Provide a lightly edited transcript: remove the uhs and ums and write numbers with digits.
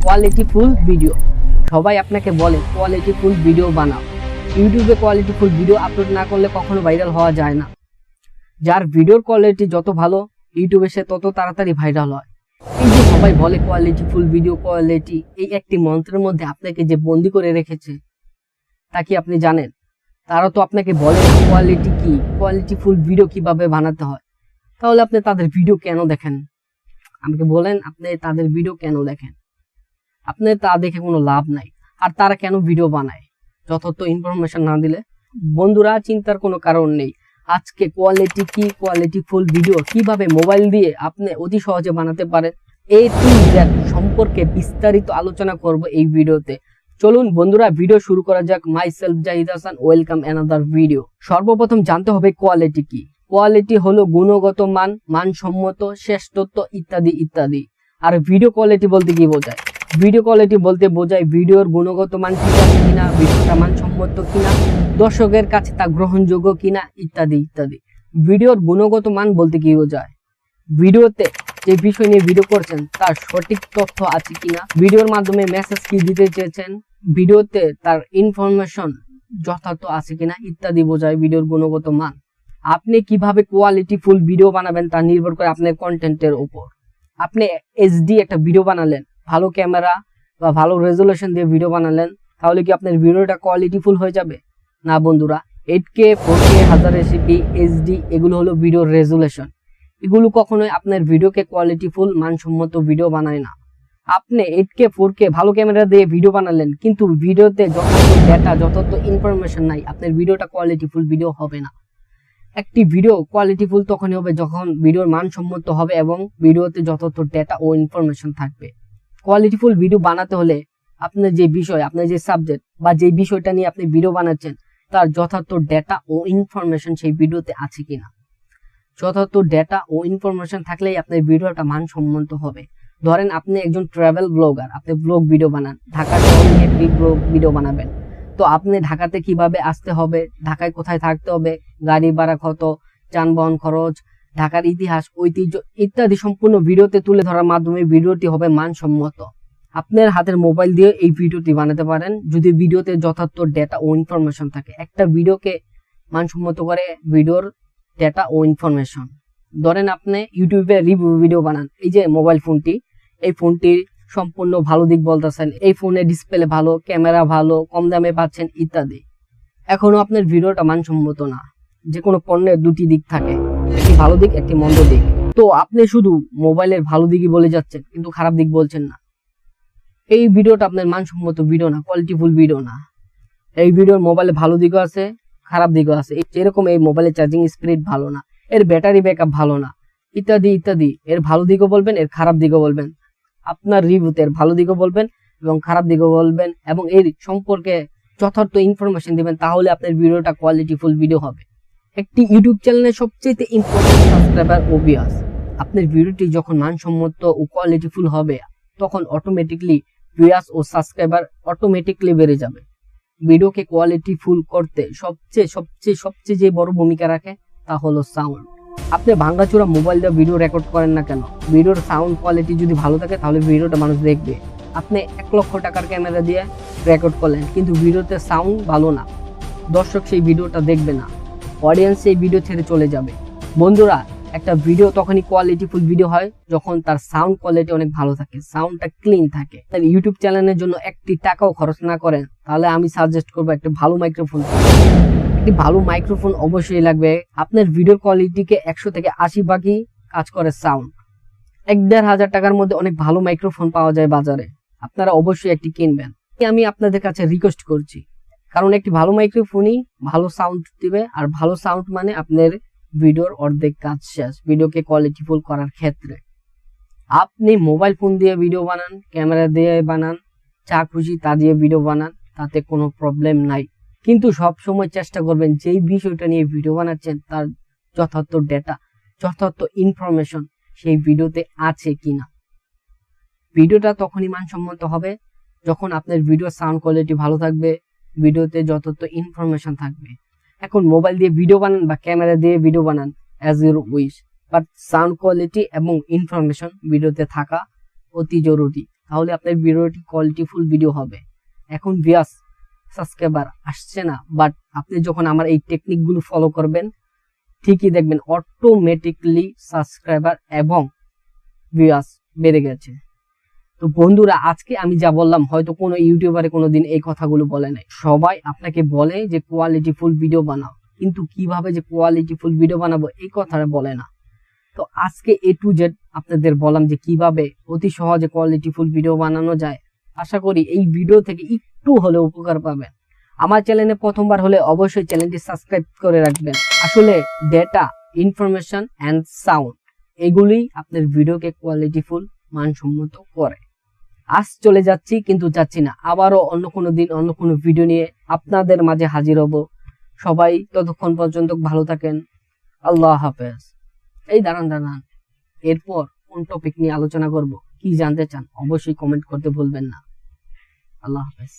কোয়ালিটিফুল video. সবাই আপনাকে বলে কোয়ালিটিফুল ভিডিও বানাও। ইউটিউবে কোয়ালিটিফুল ভিডিও আপলোড না করলে কখনো ভাইরাল হওয়া যায় না। যার ভিডিওর কোয়ালিটি যত ভালো, ইউটিউবে সে তত তাড়াতাড়ি ভাইরাল হয়। এই যে সবাই বলে কোয়ালিটিফুল ভিডিও, কোয়ালিটি, এই একটি মন্ত্রের মধ্যে আপনাকে যে বন্দি করে রেখেছে তা কি আপনি জানেন? তারা তো আপনাকে বলে না কোয়ালিটি কি, কোয়ালিটিফুল ভিডিও কিভাবে বানাতে হয়। তাহলে আপনি তাদের ভিডিও কেন দেখেন? আমাকে বলেন, আপনি তাদের ভিডিও কেন দেখেন? আপনি তা দেখে কোনো লাভ নাই। আর তারা কেন ভিডিও বানায়? যথার্থ ইনফরমেশন না দিলে। বন্ধুরা, চিন্তার কোনো কারণ নেই। আজকে কোয়ালিটি কি, কোয়ালিটিফুল ভিডিও কিভাবে মোবাইল দিয়ে আপনি অতি সহজে বানাতে পারেন, A to Z সম্পর্কে বিস্তারিত আলোচনা করব এই ভিডিওতে। চলুন বন্ধুরা, ভিডিও শুরু করা যাক। My self Zahid Hasan, welcome another video. সর্বপ্রথম জানতে হবে কোয়ালিটি কি। কোয়ালিটি হলো গুণগত মান, মানসম্মত, শ্রেষ্ঠত্ব ইত্যাদি ইত্যাদি। আর ভিডিও কোয়ালিটি বলতে কি বোঝায়? ভিডিও কোয়ালিটি বলতে বোঝায় ভিডিওর গুণগত মান ঠিক আছে কিনা, ভিডিওটা মানসম্মত কিনা, দর্শকের কাছে তা গ্রহণযোগ্য কিনা ইত্যাদি ইত্যাদি। ভিডিওর গুণগত মান বলতে কি বোঝায়? ভিডিওতে যে বিষয় নিয়ে ভিডিও করছেন তার সঠিক তথ্য আছে কিনা, ভিডিওর মাধ্যমে মেসেজ কি দিতে চেয়েছেন, ভিডিওতে তার ইনফরমেশন যথার্থ আছে কিনা ইত্যাদি বোঝায় ভিডিওর গুণগত মান। আপনি কিভাবে কোয়ালিটিফুল ভিডিও বানাবেন তা নির্ভর করে আপনার কন্টেন্টের উপর। আপনি HD একটা ভিডিও বানালেন, ভালো ক্যামেরা বা ভালো রেজুলেশন দিয়ে ভিডিও বানালেন, তাহলে কি আপনার ভিডিওটা কোয়ালিটিফুল হয়ে যাবে? না বন্ধুরা, 8K, 4K, 1080p, HD এগুলো হলো ভিডিওর রেজুলেশন। এগুলো কখনোই আপনার ভিডিওকে কোয়ালিটিফুল, মানসম্মত ভিডিও বানায় না। আপনি 8K, 4K ভালো ক্যামেরা দিয়ে ভিডিও বানালেন, কিন্তু ভিডিওতে যথার্থ ডেটা, যথার্থ ইনফরমেশন নাই, আপনার ভিডিওটা কোয়ালিটিফুল ভিডিও হবে না। একটি ভিডিও কোয়ালিটিফুল তখনই হবে যখন ভিডিওর মানসম্মত হবে এবং ভিডিওতে যথার্থ ডেটা ও ইনফরমেশন থাকবে। কোয়ালিটিফুল ভিডিও বানাতে হলে আপনার যে বিষয়, আপনার যে সাবজেক্ট বা যে বিষয়টা নিয়ে আপনি ভিডিও বানাচ্ছেন তার যথার্থ ডেটা ও ইনফরমেশন সেই ভিডিওতে আছে কিনা। যথার্থ ডেটা ও ইনফরমেশন থাকলেই আপনার ভিডিওটা মানসম্মত হবে। ধরেন আপনি একজন ট্রাভেল ব্লগার, আপনি ব্লগ ভিডিও বানান, ঢাকা শহর নিয়ে একটি ব্লগ ভিডিও বানাবেন। তো আপনি ঢাকাতে কিভাবে আসতে হবে, ঢাকায় কোথায় থাকতে হবে, গাড়ি ভাড়া কত, যানবাহন খরচ, ঢাকার ইতিহাস, ঐতিহ্য ইত্যাদি সম্পূর্ণ ভিডিওতে তুলে ধরার মাধ্যমে ভিডিওটি হবে মানসম্মত। আপনার হাতের মোবাইল দিয়ে এই ভিডিওটি বানাতে পারেন যদি ভিডিওতে যথার্থ ডেটা ও ইনফরমেশন থাকে। একটা ভিডিওকে মানসম্মত করে ভিডিওর ডেটা ও ইনফরমেশন। ধরেন আপনি ইউটিউবে রিভিউ ভিডিও বানান, এই যে মোবাইল ফোনটি, এই ফোনটির সম্পূর্ণ ভালো দিক বলতেছেন, এই ফোনের ডিসপ্লে ভালো, ক্যামেরা ভালো, কম দামে পাচ্ছেন ইত্যাদি। এখনো আপনার ভিডিওটা মানসম্মত না। যে কোনো পণ্যের দুটি দিক থাকে, একটি ভালো দিক, একটি মন্দ দিক। তো আপনি শুধু মোবাইলের ভালো দিকই বলে যাচ্ছেন কিন্তু খারাপ দিক বলছেন না। এই ভিডিওটা আপনার মানসম্মত ভিডিও না, কোয়ালিটিফুল ভিডিও না। এই ভিডিওর মোবাইলে ভালো দিকও আছে, খারাপ দিকও আছে। যেরকম এই মোবাইলের চার্জিং স্পিড ভালো না, এর ব্যাটারি ব্যাকআপ ভালো না ইত্যাদি ইত্যাদি। এর ভালো দিকও বলবেন, এর খারাপ দিকও বলবেন। আপনার রিভিউতে এর ভালো দিকও বলবেন এবং খারাপ দিকও বলবেন এবং এর সম্পর্কে যথার্থ ইনফরমেশন দিবেন, তাহলে আপনার ভিডিওটা কোয়ালিটিফুল ভিডিও হবে। একটি ইউটিউব চ্যানেলের সবচেয়ে ইম্পর্টেন্ট সাবস্ক্রাইবার ও ভিউয়ার্স। আপনার ভিডিওটি যখন মানসম্মত ও কোয়ালিটিফুল হবে তখন অটোমেটিকলি ভিউয়ার্স ও সাবস্ক্রাইবার অটোমেটিকলি বেড়ে যাবে। ভিডিওকে কোয়ালিটিফুল করতে সবচেয়ে সবচেয়ে সবচেয়ে যে বড় ভূমিকা রাখে তা হলো সাউন্ড। আপনি ভাঙাচোরা মোবাইল দিয়ে ভিডিও রেকর্ড করেন না কেন, ভিডিওর সাউন্ড কোয়ালিটি যদি ভালো থাকে তাহলে ভিডিওটা মানুষ দেখবে। আপনি 1 লক্ষ টাকার ক্যামেরা দিয়ে রেকর্ড করলেন কিন্তু ভিডিওতে সাউন্ড ভালো না, দর্শক সেই ভিডিওটা দেখবে না, অডিয়েন্স সেই ভিডিও ছেড়ে চলে যাবে। বন্ধুরা, একটা ভিডিও তখনই কোয়ালিটিফুল ভিডিও হয় যখন তার সাউন্ড কোয়ালিটি অনেক ভালো থাকে, সাউন্ডটা ক্লিন থাকে। তাই ইউটিউব চ্যানেলের জন্য একটি টাকাও খরচ না করেন তাহলে আমি সাজেস্ট করবো একটা ভালো মাইক্রোফোন। একটি ভালো মাইক্রোফোন অবশ্যই লাগবে। আপনার ভিডিওর কোয়ালিটিকে 100 থেকে 80 ভাগই কাজ করে সাউন্ড। 1-1.5 টাকার মধ্যে অনেক ভালো মাইক্রোফোন পাওয়া যায় বাজারে, আপনারা অবশ্যই একটি কিনবেন। আমি আপনাদের কাছে রিকোয়েস্ট করছি, কারণ একটি ভালো মাইক্রোফোনই ভালো সাউন্ড দিবে, আর ভালো সাউন্ড মানে আপনার ভিডিওর অর্ধেক কাজ শেষ ভিডিওকে কোয়ালিটিফুল করার ক্ষেত্রে। আপনি মোবাইল ফোন দিয়ে ভিডিও বানান, ক্যামেরা দিয়ে বানান, যা খুশি তা দিয়ে ভিডিও বানান, তাতে কোনো প্রবলেম নাই। কিন্তু সব সময় চেষ্টা করবেন যেই বিষয়টা নিয়ে ভিডিও বানাচ্ছেন তার যথার্থ ডেটা, যথার্থ ইনফরমেশন সেই ভিডিওতে আছে কিনা। ভিডিওটা তখনই মানসম্মত হবে যখন আপনার ভিডিও সাউন্ড কোয়ালিটি ভালো থাকবে, ভিডিওতে যথার্থ ইনফরমেশন থাকবে। এখন মোবাইল দিয়ে ভিডিও বানান বা ক্যামেরা দিয়ে ভিডিও বানান, as your wish, but sound quality এবং ইনফরমেশন ভিডিওতে থাকা অতি জরুরি। তাহলে আপনার ভিডিওটি কোয়ালিটিফুল ভিডিও হবে। এখন ভিউয়ার্স সাবস্ক্রাইবার আসছে না, বাট আপনি যখন আমার এই টেকনিকগুলো ফলো করবেন ঠিকই দেখবেন অটোমেটিকলি সাবস্ক্রাইবার এবং ভিউয়ার্স বেড়ে গেছে। তো বন্ধুরা, আজকে আমি যা বললাম হয়তো কোনো ইউটিউবারে কোনোদিন এই কথাগুলো বলে নাই। সবাই আপনাকে বলে যে কোয়ালিটিফুল ভিডিও বানাও, কিন্তু কিভাবে যে কোয়ালিটিফুল ভিডিও বানাবো এই কথাটা বলে না। তো আজকে A to Z আপনাদের বললাম যে কিভাবে অতি সহজে কোয়ালিটিফুল ভিডিও বানানো যায়। আশা করি এই ভিডিও থেকে একটু হলেও উপকার পাবেন। আমার চ্যানেলে প্রথমবার হলে অবশ্যই চ্যানেলটি সাবস্ক্রাইব করে রাখবেন। আসলে ডেটা, ইনফরমেশন অ্যান্ড সাউন্ড এগুলি আপনার ভিডিওকে কোয়ালিটিফুল মানসম্মত করে। আজ চলে যাচ্ছি, কিন্তু যাচ্ছি না, আবারও অন্য কোনো দিন অন্য কোনো ভিডিও নিয়ে আপনাদের মাঝে হাজির হব। সবাই ততক্ষণ পর্যন্ত ভালো থাকেন। আল্লাহ হাফেজ। এই দাঁড়ান, এরপর কোন টপিক নিয়ে আলোচনা করব, কি জানতে চান অবশ্যই কমেন্ট করতে ভুলবেন না। আল্লাহ হাফেজ।